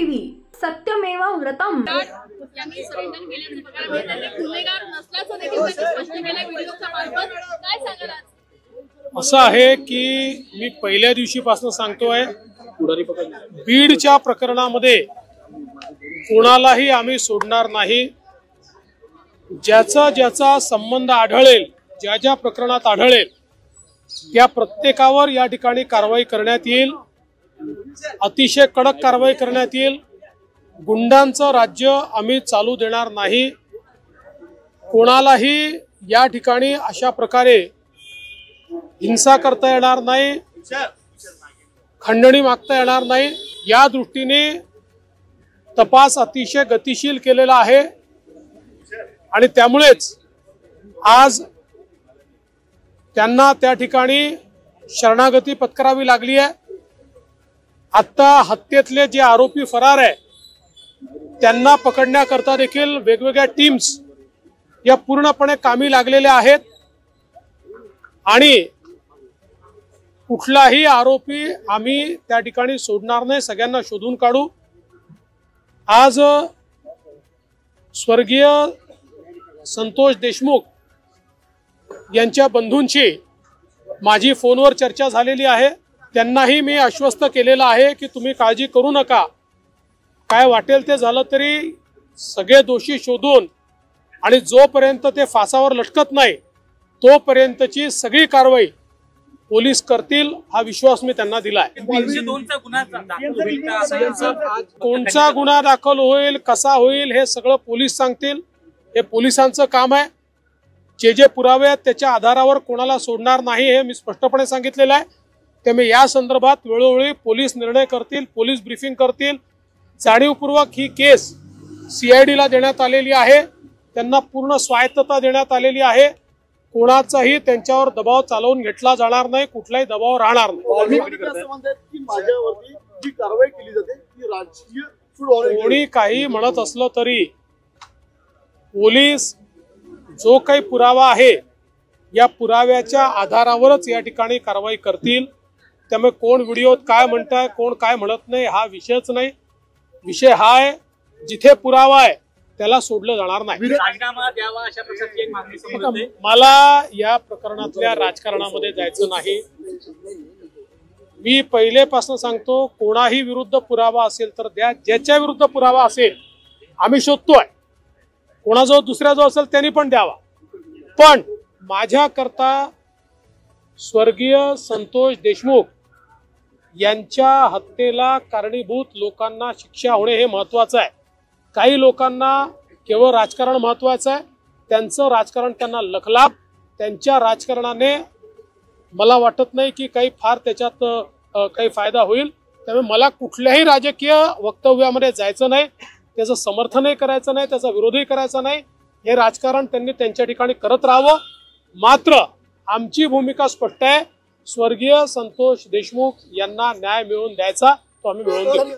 TV सत्यमेव व्रतम। यांनी surrender केल्याचं बघायला मिळतं। ते गुन्हेगार नसल्याचं देखील त्यांनी स्पष्ट केलं व्हिडिओच्या मार्फत। काय सांगाल आज? असं आहे की मी पहिल्या दिवशीपासून सांगतोय, बीडच्या प्रकरणामध्ये कोणालाही आम्ही सोडणार नाही। ज्याचा संबंध आढळेल, ज्या प्रकरणात आढळेल त्या प्रत्येकावर या ठिकाणी कारवाई करण्यात येईल। अतिशय कडक कारवाई करण्यात येईल। गुंडांचं राज्य आम्ही चालू देणार नाही। कोणालाही या ठिकाणी अशा प्रकारे हिंसा करता येणार नाही, खंडणी मागता येणार नाही। या दृष्टीने तपास अतिशय गतिशील केलेला आहे आणि त्यामुळेच आज त्यांना त्या ठिकाणी शरणागती पत्करावी लागली आहे। आता हत्येतले जे आरोपी फरार आहे त्यांना पकडण्याकरता देखील वेगवेगळ्या टीम्स या पूर्णपणे कामी लागलेल्या आहेत आणि कुठलाही आरोपी आम्ही त्या ठिकाणी सोडणार नाही, सगळ्यांना शोधून काढू। आज स्वर्गीय संतोष देशमुख यांच्या बंधूंची माझी फोनवर चर्चा झालेली आहे। त्यांनाही मी आश्वस्त केलेलं आहे की तुम्ही काळजी करू नका, काय वाटेल ते झालं तरी सगळे दोषी शोधून आणि जोपर्यंत ते फासावर लटकत नाही तोपर्यंतची सगळी कारवाई पोलीस करतील, हा विश्वास मी त्यांना दिला आहे। 302 कोणचा गुन्हा दाखल होईल, कसा होईल हे सगळं पोलीस सांगतील। हे पोलिसांचं काम आहे। जे पुरावे आहेत त्याच्या आधारावर कोणाला सोडणार नाही हे मी स्पष्टपणे सांगितलेलं आहे। त्यामुळे या संदर्भात वेळोवेळी पोलीस निर्णय करतील, पोलीस ब्रीफिंग करतील। जाणीवपूर्वक ही केस CID ला देण्यात आलेली आहे, त्यांना पूर्ण स्वायत्तता देण्यात आलेली आहे। कोणाचाही त्यांच्यावर दबाव चालवून घेतला जाणार नाही, कुठलाही दबाव राहणार नाही। कोणी काही म्हणत असलं तरी पोलीस जो काही पुरावा आहे या पुराव्याच्या आधारावरच या ठिकाणी कारवाई करतील। त्यामुळे कोण व्हिडिओत काय म्हणताय, कोण काय म्हणत नाही हा विषयच नाही। विषय हा आहे जिथे पुरावा आहे त्याला सोडलं जाणार नाही। मला या प्रकरणातल्या राजकारणामध्ये जायचं नाही। मी पहिलेपासून सांगतो, कोणाही विरुद्ध पुरावा असेल तर द्या, ज्याच्या विरुद्ध पुरावा असेल आम्ही शोधतोय, कोणाजवळ दुसऱ्याजवळ असेल त्यांनी पण द्यावा। पण माझ्याकरता स्वर्गीय संतोष देशमुख यांच्या हत्येला कारणीभूत लोकांना शिक्षा होणे हे महत्त्वाचं आहे। काही लोकांना केवळ राजकारण महत्त्वाचं आहे, त्यांचं राजकारण त्यांना लखलाभ, त्यांच्या राजकारणाने मला वाटत नाही की काही फार त्याच्यात काही फायदा होईल। त्यामुळे मला कुठल्याही राजकीय वक्तव्यामध्ये जायचं नाही, त्याचं समर्थनही करायचं नाही, त्याचा विरोधही करायचा नाही। हे राजकारण त्यांनी त्यांच्या ठिकाणी करत राहावं। मात्र आमची भूमिका स्पष्ट आहे, स्वर्गीय संतोष देशमुख यांना न्याय मिळवून द्यायचा तो आम्ही मिळवून देऊ।